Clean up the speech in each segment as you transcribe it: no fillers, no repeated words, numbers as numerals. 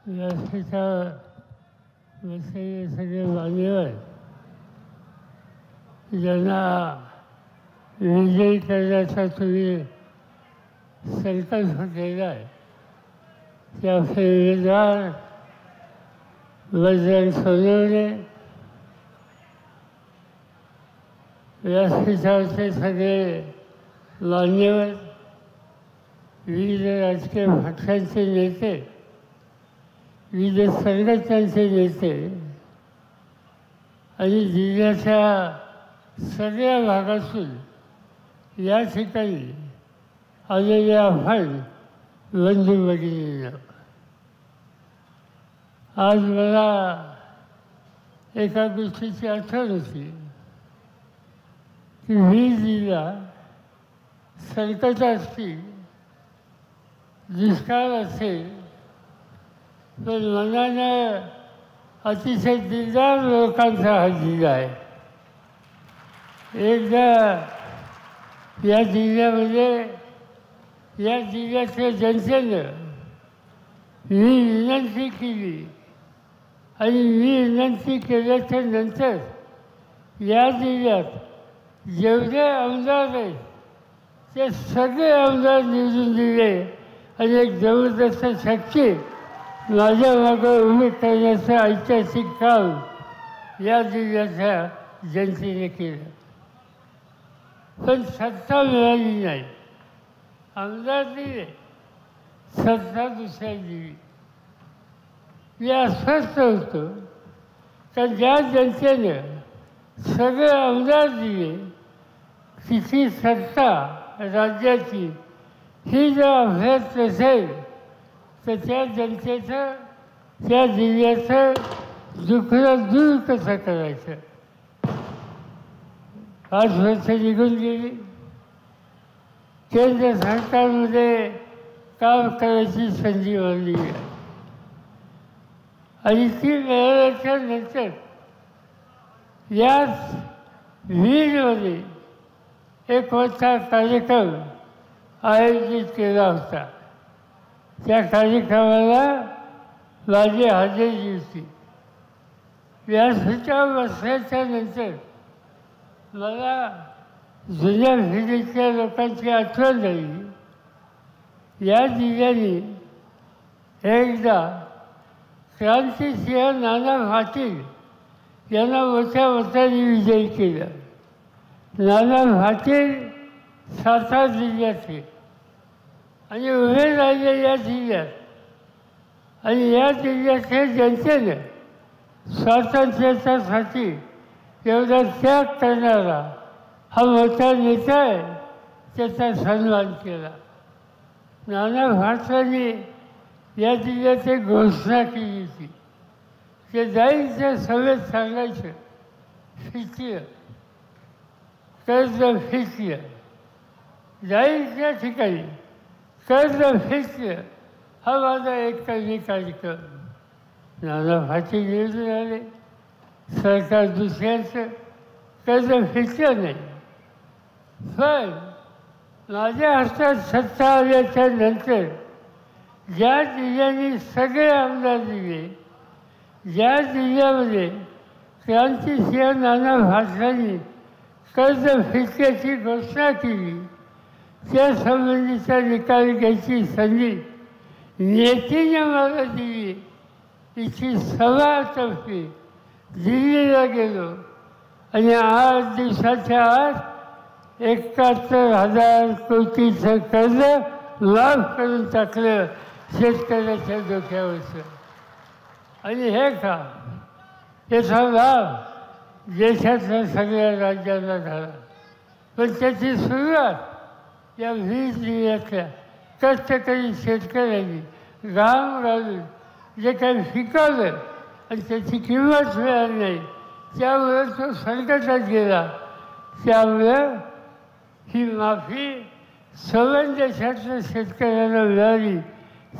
व्यासपीठावर बसलेले सगळे मान्यवर ज्यांना विजयी करण्याचा तुम्ही संकल्प केला आहे त्या फेरदार बजरंग सोनवणे, व्यासपीठावरचे सगळे मान्यवर, विविध राजकीय पक्षांचे नेते, विविध संघटनांचे नेते आणि जिल्ह्याच्या सगळ्या भागातून या ठिकाणी आलेल्या आपण बंधू भगिनींना आज मला एका गोष्टीची आठवण होती की ही जिल्हा संकट असतील, दुष्काळ असेल, पण मनानं अतिशय दिलदार लोकांचा हा जिल्हा आहे. एकदा या जिल्ह्यामध्ये या जिल्ह्याच्या जनतेनं मी विनंती केली आणि मी विनंती केल्याच्या नंतर या जिल्ह्यात जेवढे आमदार आहेत ते सगळे आमदार निवडून दिले आणि एक जबरदस्त शक्ती माझ्या मागं उभी करण्याचं ऐतिहासिक काम या जिल्ह्याच्या जनतेने केलं. पण सत्ता मिळाली नाही. आमदार दिले, सत्ता दुसऱ्या दिली. मी अस्वस्थ होतो का ज्या जनतेनं सगळे आमदार दिले तिची सत्ता राज्याची ही जर अभ्यास नसेल तर त्या जनतेचं त्या जिल्ह्याचं दुःखं दूर कसं करायचं. 5 वर्ष निघून गेली. केंद्र सरकारमध्ये काम करायची संधी मिळाली आणि ती मिळाल्याच्या नंतर याच बीडमध्ये एक मोठा कार्यक्रम आयोजित केला होता. त्या कार्यक्रमाला माझी हजेरी होती. व्यासपीठावर बसल्याच्या नंतर मला जुन्या पिढीच्या लोकांची आठवण झाली. या जिल्ह्याने एकदा क्रांतिसिंह नाना पाटील यांना मोठ्या मताने विजयी केलं. नाना पाटील सातारा जिल्ह्याचे आणि उभे राहिले या जिल्ह्यात आणि या जिल्ह्याच्या जनतेनं स्वातंत्र्यासाठी एवढा त्याग करणारा हा मोठा नेता आहे, त्याचा सन्मान केला. नाना पाटलांनी या जिल्ह्यात एक घोषणा केली होती. ते जाईच्या सभेत सांगायचं फिरतीय कर्ज फिरतीय, जाईच्या ठिकाणी कर्ज फिरतीय हा माझा एक कमी कार्यक्रम. नाना पाटील निवडून आले. सरकार दुसऱ्यांचं कर्ज फिरतं नाही. पण माझ्या हातात सत्ता आल्याच्या नंतर ज्या जिल्ह्याने सगळे आमदार दिले, ज्या जिल्ह्यामध्ये क्रांतिसिंह नाना पाटलांनी कर्ज फिरत्याची घोषणा केली त्या संबंधीचा निकाल घ्यायची संधी नेत्याने मला दिली. तिची सभातर्फे दिल्लीला गेलो आणि 8 दिवसाच्या आत 71,000 कोटीचं कर्ज माफ करून टाकलं शेतकऱ्याच्या डोक्यावरचं. आणि हे काम याचा लाभ देशातल्या सगळ्या राज्यांना झाला. पण त्याची सुरुवात या 20 जिल्ह्यातल्या कष्टकरी शेतकऱ्यांनी घाम घालून जे काही पिकवलं आणि त्याची किंमत मिळाली नाही त्यामुळे तो संकटात गेला. त्यामुळं ही माफी सर्व देशातल्या शेतकऱ्यांना मिळाली.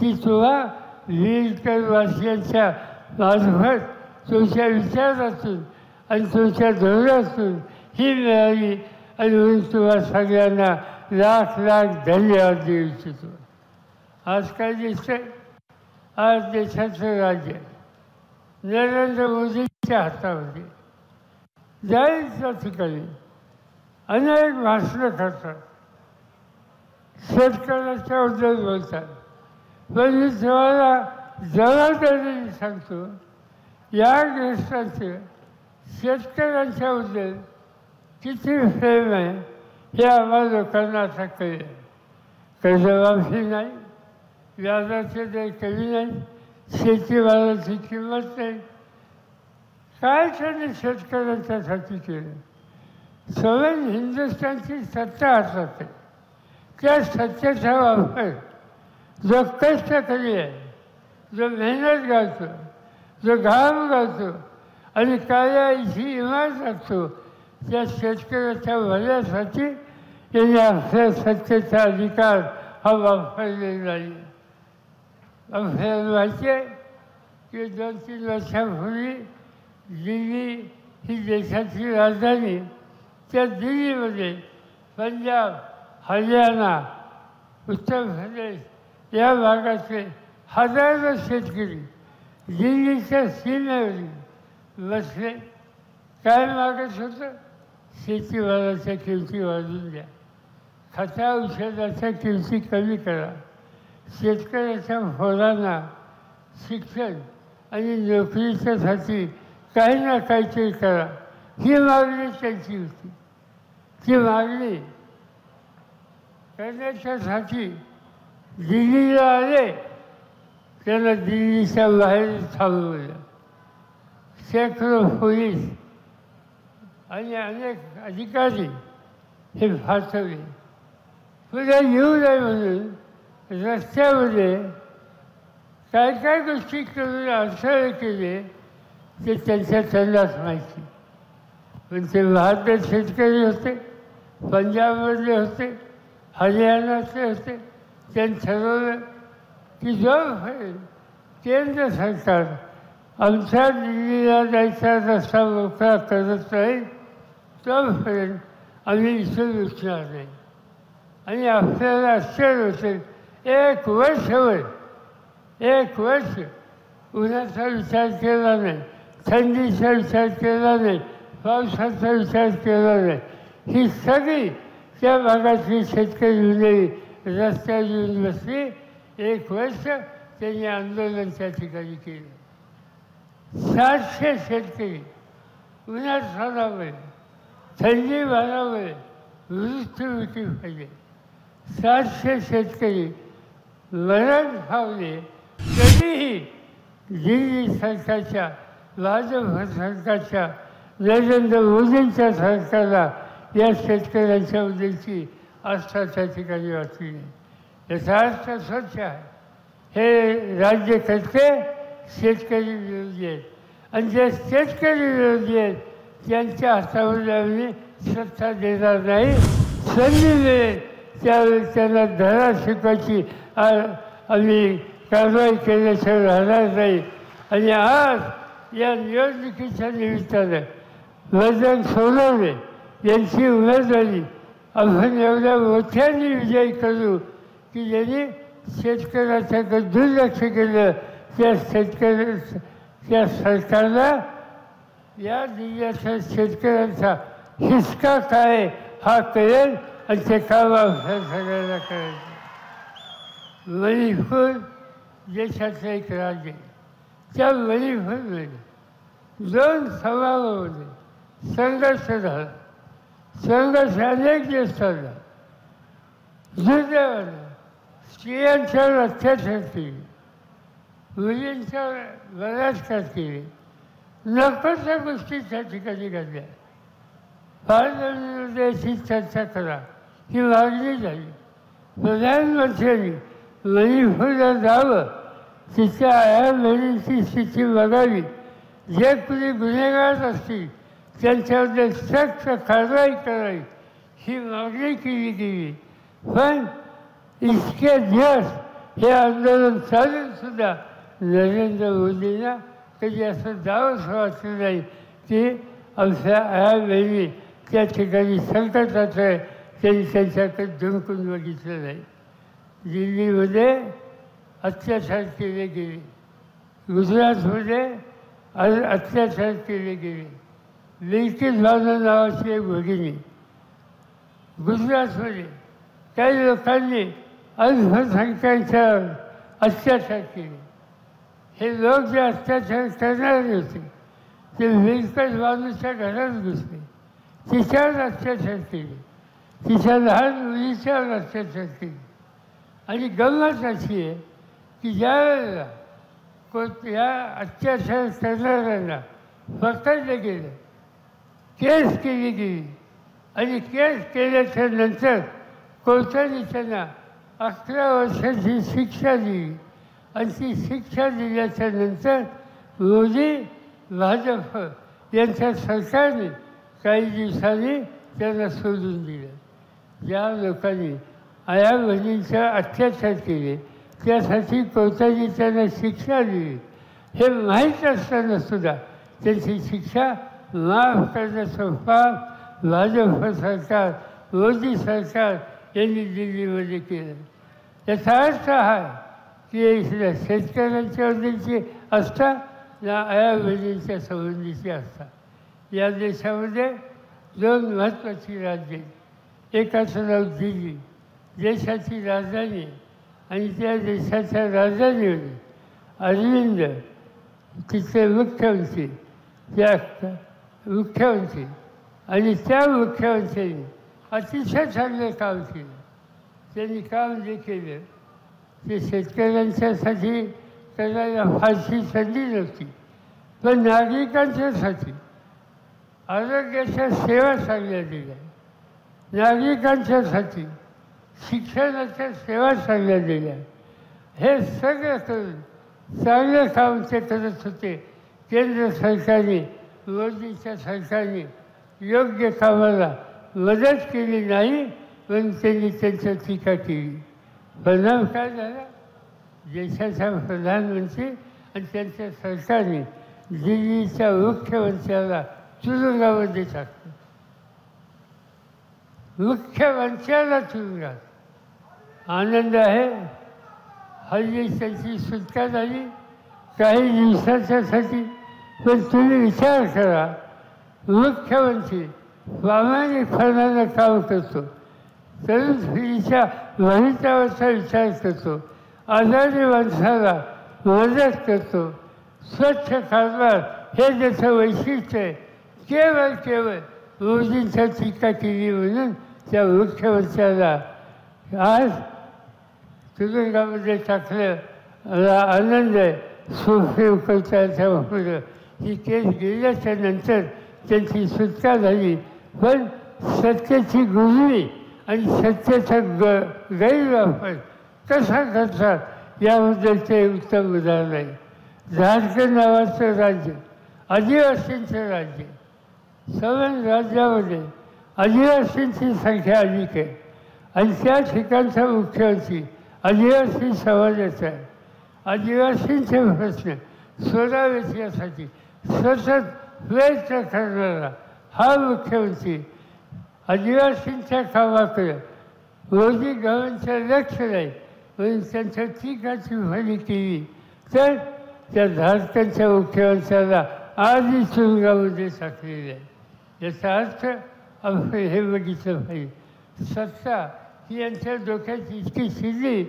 ती तुम्हा वीरकरवासियांच्या मार्फत तुमच्या विचारातून आणि तुमच्या धोरणातून ही मिळाली. आणि म्हणून तुम्हा सगळ्यांना लाख लाख धन्यवाद देऊ इच्छितो. आज काय दिसतंय आज देशाचं राज्य नरेंद्र मोदींच्या हातामध्ये. जाईल त्या ठिकाणी अनेक भाषणं करतात, शेतकऱ्याच्या बद्दल बोलतात. पण मी तुम्हाला जबाबदारीने सांगतो, या देशाचे शेतकऱ्यांच्याबद्दल किती प्रेम आहे हे आम्हा लोकांना आता कळलं. कर्जमाफी नाही, व्याजाचे दर कमी नाही, शेतीमालाची किंमत नाही. काय त्यांनी शेतकऱ्यांच्यासाठी केलं? सगळं हिंदुस्थानची सत्ता हातात आहे. त्या सत्तेचा वापर जो कष्टकरी आहे, जो मेहनत घालतो, जो घाम घालतो आणि कायाची इमारत लागतो, त्या शेतकऱ्याच्या भल्यासाठी त्यांनी आपल्या सत्तेचा अधिकार हा वापरलेला नाही. आपल्याला माहिती आहे की 2-3 वर्षापूर्वी दिल्ली ही देशाची राजधानी, त्या दिल्लीमध्ये पंजाब, हरियाणा, उत्तर प्रदेश या भागातले हजारो शेतकरी दिल्लीच्या सीमेवर बसले. काय मागत होतं? शेतीमालाच्या किमती वाढवून द्या, खता औषधाच्या किमती कमी करा, शेतकऱ्याच्या पोरांना शिक्षण आणि नोकरीच्यासाठी काही ना काहीतरी करा, ही मागणी त्यांची होती. ती मागणी करण्याच्यासाठी दिल्लीला आले, त्यांना दिल्लीच्या बाहेर थांबवलं. शेकडो पोलीस आणि अनेक अधिकारी हे फासवले. पुढे येऊ नये म्हणून रस्त्यामध्ये काय काय गोष्टी करून अडथळे केले ते त्यांनाच माहिती. पण ते बहादर शेतकरी होते, पंजाबमधले होते, हरियाणाचे होते. त्यांनी ठरवलं की जोपर्यंत केंद्र सरकार आमच्या दिल्लीला जायचा रस्ता मोकळा करत राहील तोपर्यंत आम्ही इथून उठणार नाही. आणि आपल्याला आश्चर्य होते, 1 वर्ष उन्हाचा विचार केला नाही, थंडीचा विचार केला नाही, पावसाचा विचार केला नाही. ही सगळी त्या भागातली शेतकरी मंडळी रस्त्यावर येऊन बसली. 1 वर्ष त्यांनी आंदोलन त्या ठिकाणी केलं. 700 शेतकरी उन्हात साधावे, थंडी वारावे, मृत्युमुखी पाहिजे. 700 शेतकरी मरण पावले. तरीही दिल्ली सरकारच्या, भाजप सरकारच्या, नरेंद्र मोदींच्या सरकारला या शेतकऱ्यांच्या बद्दलची आस्था त्या ठिकाणी वाटली नाही. याचा अर्थ स्वच्छ आहे, हे राज्यकर्ते शेतकरी विरोधी आहेत. आणि जे शेतकरी विरोधी आहेत त्यांच्या हातामध्ये आम्ही सत्ता देणार नाही. संधी मिळेल त्यावेळी त्यांना धडा शिकवायची आम्ही कारवाई केल्याशिवाय राहणार नाही. आणि आज या निवडणुकीच्या निमित्तानं बजरंग सोनवणे यांची उमेदवारी आपण एवढ्या मोठ्याने विजय करू की ज्यांनी शेतकऱ्याच्याकडे दुर्लक्ष केलं. त्या सरकारला या जिल्ह्याच्या शेतकऱ्यांचा हिसका काय हा कळेल आणि ते काम आपल्या सगळ्यांना करायचं. मणिपूर देशाचं एक राज्य आहे. त्या मणिपूरमध्ये 2 समाजामध्ये संघर्ष झाला. संघर्ष अनेक दिवस चालला. दुर्दैवानं स्त्रियांच्यावर अत्याचार केले, मुलींच्यावर बलात्कार केले, नको त्या गोष्टी त्या ठिकाणी घडल्या. पार्लमेंटमध्ये याची चर्चा करा ही मागणी झाली. प्रधानमंत्र्यांनी मणिपूरला जावं, तिच्या आया बहिणींची स्थिती बघावी, जे कुणी गुन्हेगार असतील त्यांच्याबद्दल सक्त कारवाई करावी ही मागणी केली. पण इतके दिवस हे आंदोलन चालूनसुद्धा नरेंद्र मोदींना कधी असं जावंच वाटलं नाही की आमच्या आया बहिणी त्या ठिकाणी संकटात आहे, त्यांनी त्यांच्याकडे धुंकून बघितलं नाही. दिल्लीमध्ये अत्याचार केले गेले. गुजरातमध्ये अत्याचार केले गेले. बिल्किस बानो नावाची एक भगिनी गुजरातमध्ये काही लोकांनी अल्पसंख्याकांच्यावर अत्याचार केले. हे लोक जे अत्याचार करणारे होते ते बिल्किस बानोच्या घरात घुसले. तिच्यावर अत्याचार केले. तिच्या लहान मुलीच्यावर अत्याचार केले. आणि गंमत अशी आहे की ज्या वेळेला या अत्याचार करणाऱ्यांना पकडलं गेलं, केस केली गेली आणि केस केल्याच्या नंतर कोर्टाने त्यांना 11 वर्षाची शिक्षा दिली. आणि ती शिक्षा दिल्याच्या नंतर मोदी भाजप यांच्या सरकारने काही दिवसांनी त्यांना सोडून दिलं. ज्या लोकांनी आया बहिणींचा अत्याचार केले त्यासाठी कोर्टाने त्यांना शिक्षा दिली. हे माहीत असताना सुद्धा त्यांची शिक्षा माफ करण्याचं पाप भाजप सरकार, मोदी सरकार यांनी दिल्लीमध्ये केलं. याचा अर्थ हा की इथल्या शेतकऱ्यांच्या वतीची असता ना आया बहिणींच्या संबंधीची असता. या देशामध्ये 2 महत्त्वाची राज्ये आहेत. एकाचं नाव दिल्ली, देशाची राजधानी आहे. आणि त्या देशाच्या राजधानीवर अरविंद तिथे मुख्यमंत्री, त्या मुख्यमंत्री आणि त्या मुख्यमंत्र्यांनी अतिशय चांगलं काम केलं. त्यांनी काम जे केलं ते शेतकऱ्यांच्यासाठी करायला फारशी संधी नव्हती, पण नागरिकांच्यासाठी आरोग्याच्या सेवा चांगल्या दिल्या, नागरिकांच्यासाठी शिक्षणाच्या सेवा चांगल्या दिल्या. हे सगळं करून चांगलं काम ते करत होते. केंद्र सरकारने, मोदीच्या सरकारने योग्य कामाला मदत केली नाही म्हणून त्यांनी त्यांच्या टीका केली. परिणाम काय झाला? देशाचा प्रधानमंत्री आणि त्यांच्या सरकारने दिल्लीच्या मुख्यमंत्र्याला तुरुंगामध्ये टाकलं. मुख्यमंत्र्याला तुरुंगात. आनंद आहे, हल्ली त्यांची सुटका झाली काही दिवसाच्यासाठी. पण तुम्ही विचार करा, मुख्यमंत्री प्रामाणिकपणानं काम करतो, तरुण पिढीच्या भवितव्याचा विचार करतो, आजारी माणसाला मदत करतो, स्वच्छ कारभार हे त्याचं वैशिष्ट्य आहे. केवळ मोदींच्या टीका केली म्हणून त्या मुख्यमंत्र्याला आज तुरुंगामध्ये टाकलं. मला आनंद आहे सुप्रीम कोर्टाच्या पुढं ही केस गेल्याच्या नंतर त्यांची सुटका झाली. पण सत्तेची गुजरी आणि सत्तेचा गैरवापर कसा करतात याबद्दल ते उत्तम उदाहरण आहे. झारखंड नावाचं राज्य आदिवासींचं राज्य. सवन राज्यामध्ये आदिवासींची संख्या अधिक आहे आणि त्या ठिकाणचा मुख्यमंत्री आदिवासी समाजाचा आहे. आदिवासींचे प्रश्न सोडावेत यासाठी सतत प्रयत्न करणारा हा मुख्यमंत्री आदिवासींच्या कामाकडे मोदी गव्हर्नमेंटचं लक्ष नाही म्हणून त्यांच्या टीकाची भली केली तर त्या झारखंडच्या मुख्यमंत्र्याला आधी तुरुंगामध्ये टाकलेलं आहे. याचा अर्थ आपण हे बघितलं पाहिजे, सत्ता ही यांच्या डोक्यात इतकी शिरली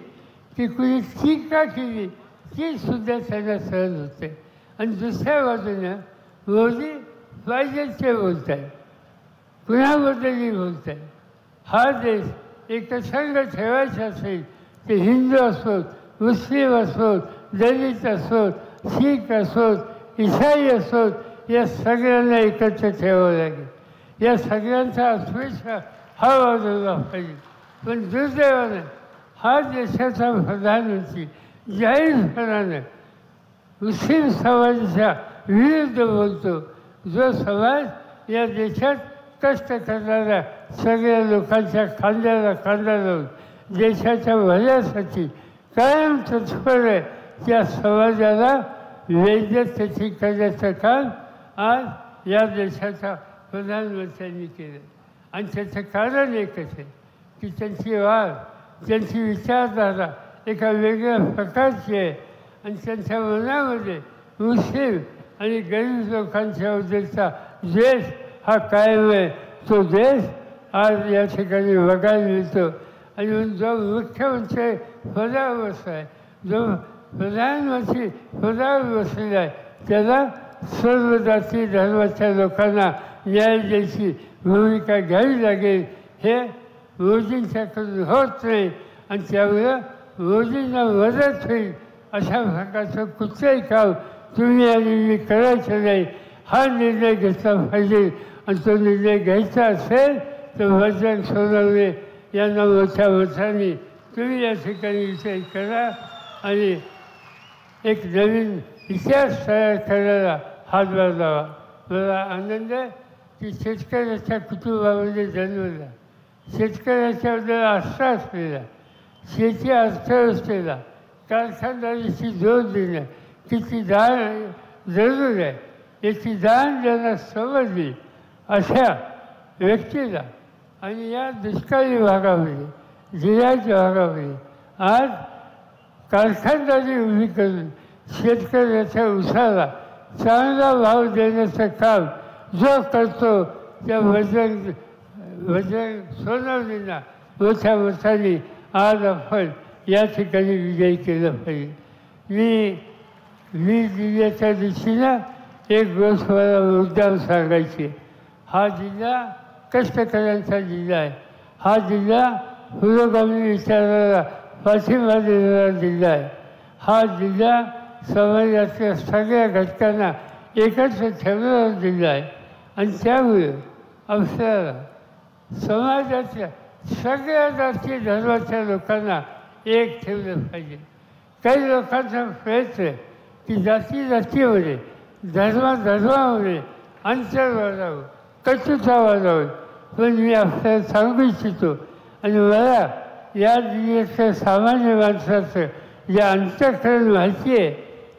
की कुणी टीका केली ती सुद्धा त्यांना सहन होते. आणि दुसऱ्या बाजूनं मोदी पाहिजे ते बोलत आहे, कुणाबद्दलही बोलत आहे. हा देश एकसंघ ठेवायचा असेल ते हिंदू असोत, मुस्लिम असोत, दलित असोत, शीख असोत, ईसाई असोत, या सगळ्यांना एकत्र ठेवावं लागेल. या सगळ्यांचा अस्पृश्य हा वाजवला पाहिजे. पण दुर्दैवानं हा देशाचा प्रधानमंत्री जाहीरपणानं मुस्लिम समाजाच्या विरुद्ध बोलतो, जो समाज या देशात कष्ट करणाऱ्या सगळ्या लोकांच्या खांद्याला खांदा लावून देशाच्या भल्यासाठी कायम तत्पर आहे. त्या समाजाला वैद्यकीय करण्याचं काम आज या देशाच्या प्रधानमंत्र्यांनी केलं. आणि त्याचं कारण एकच आहे की त्यांची वाढ, त्यांची विचारधारा एका वेगळ्या प्रकारची आहे आणि त्यांच्या मनामध्ये मुस्लिम आणि गरीब लोकांच्याबद्दलचा द्वेष हा कायम आहे. तो द्वेष आज या ठिकाणी बघायला मिळतो. आणि जो मुख्यमंत्री पदावर बसला आहे, जो प्रधानमंत्री पदावर बसलेला आहे, त्याला सर्व जाती धर्माच्या लोकांना न्याय द्यायची भूमिका घ्यावी लागेल. हे मोदींच्याकडून होत नाही आणि त्यामुळं मोदींना मदत होईल अशा प्रकारचं कुठलंही काम तुम्ही आणि मी करायचं नाही. हा निर्णय घेतला पाहिजे आणि तो निर्णय घ्यायचा असेल तर बजरंग सोनवणे यांना मोठ्या मताने तुम्ही या ठिकाणी विषय करा आणि एक नवीन इतिहास तयार करायला हातभार लावा. मला आनंद आहे की शेतकऱ्याच्या कुटुंबामध्ये जन्मला, शेतकऱ्याच्याबद्दल आस्था असलेला, शेती अर्थव्यवस्थेला कारखानदारीची जोड देणं किती जरूर आहे याची जाण ज्यांना समजली अशा व्यक्तीला आणि या दुष्काळी भागामध्ये जिल्ह्याच्या भागामध्ये आज कारखानदारी उभी करून शेतकऱ्याच्या उसाला चांगला भाव देण्याचं काम जो करतो त्या बजरंग सोनवणेंना मोठ्या मताने आज आपण या ठिकाणी विजयी केलं पाहिजे. मी जिल्ह्याच्या दृष्टीनं एक गोष्ट मला मुद्दाम सांगायची. हा जिल्हा कष्टकऱ्यांचा जिल्हा आहे. हा जिल्हा पुरोगामी विचाराला पाठिंबा देणारा जिल्हा आहे. हा जिल्हा समाजातल्या सगळ्या घटकांना एकत्र ठेवणारा जिल्हा आहे आणि त्यामुळे आपल्याला समाजातल्या सगळ्या जाती धर्माच्या लोकांना एक ठेवलं पाहिजे. काही लोकांचा प्रयत्न आहे की जातीमध्ये धर्मामध्ये अंतर वाढावं, कटुता वाढावं. पण मी आपल्याला सांगू इच्छितो आणि मला या जिल्ह्यातल्या सामान्य माणसाचं जे अंतःकरण माहिती आहे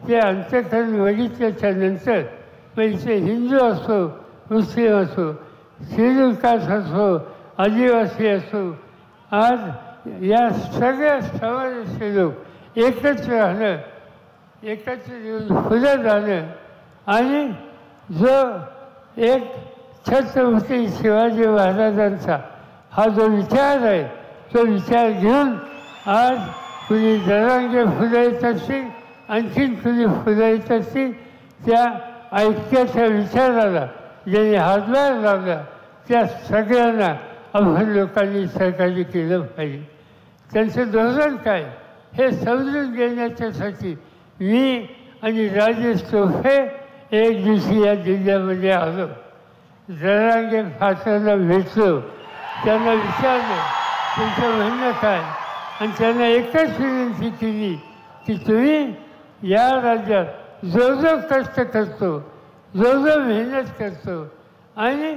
ते अंतःकरण बघितल्याच्या नंतर मग इथे हिंदू असो, मुस्लिम असो, श्रीलंकास असो, आदिवासी असो, आज या सगळ्या समाजाचे लोक एकत्र राहणं, एकत्र येऊन पुढे जाणं आणि जो एक छत्रपती शिवाजी महाराजांचा हा जो विचार आहे तो विचार घेऊन आज कुणी जरांगे फुलं येत असतील, आणखीन कुणी फुलं येत असतील, त्या ऐक्याच्या विचाराला ज्यांनी हातभार लावला त्या सगळ्यांना आपण लोकांनी सहकार्य केलं पाहिजे. त्यांचं धोरण काय हे समजून घेण्याच्यासाठी मी आणि राजेश टोपे एक दिवशी या जिल्ह्यामध्ये आलो. जरांगे फाटरला भेटलो, त्यांना विचारलं तुमचं म्हणणं काय आणि त्यांना एकच विनंती केली की तुम्ही या राज्यात जो जो कष्ट करतो, जो जो मेहनत करतो आणि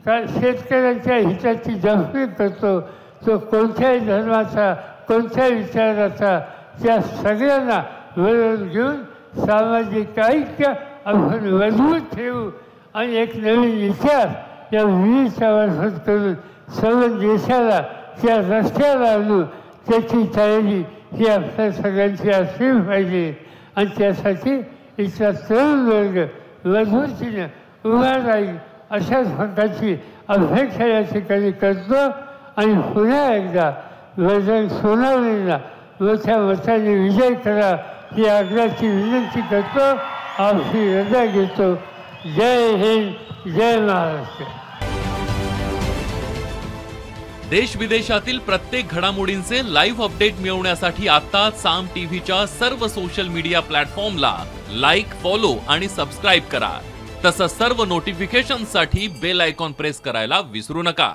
शेतकऱ्यांच्या हिताची जपणूक करतो, तो कोणत्याही धर्माचा, कोणत्या विचाराचा, त्या सगळ्यांना बरोबर घेऊन सामाजिक ऐक्य आपण मजबूत ठेवू आणि एक नवीन इतिहास या विविधच्या मार्फत करून सर्व देशाला त्या रस्त्याला आणू त्याची तयारी ही आपल्या सगळ्यांची असली पाहिजे. आणि त्यासाठी इथला तरुण वर्ग मजबूतीने उभा राहील अशाच प्रकारची अपेक्षा या ठिकाणी करतो आणि पुन्हा एकदा बजरंग सोनवणेंना मोठ्या मताने विजय करा ही आग्रहाची विनंती करतो. आपली रजा घेतो. जय हिंद, जय महाराष्ट्र. देश विदेशातील प्रत्येक घडामोडींचे लाईव्ह अपडेट मिळवण्यासाठी आता साम टीव्हीच्या सर्व सोशल मीडिया प्लॅटफॉर्मला लाईक, फॉलो आणि सबस्क्राईब करा. तसंच सर्व नोटिफिकेशनसाठी बेल आयकॉन प्रेस करायला विसरू नका.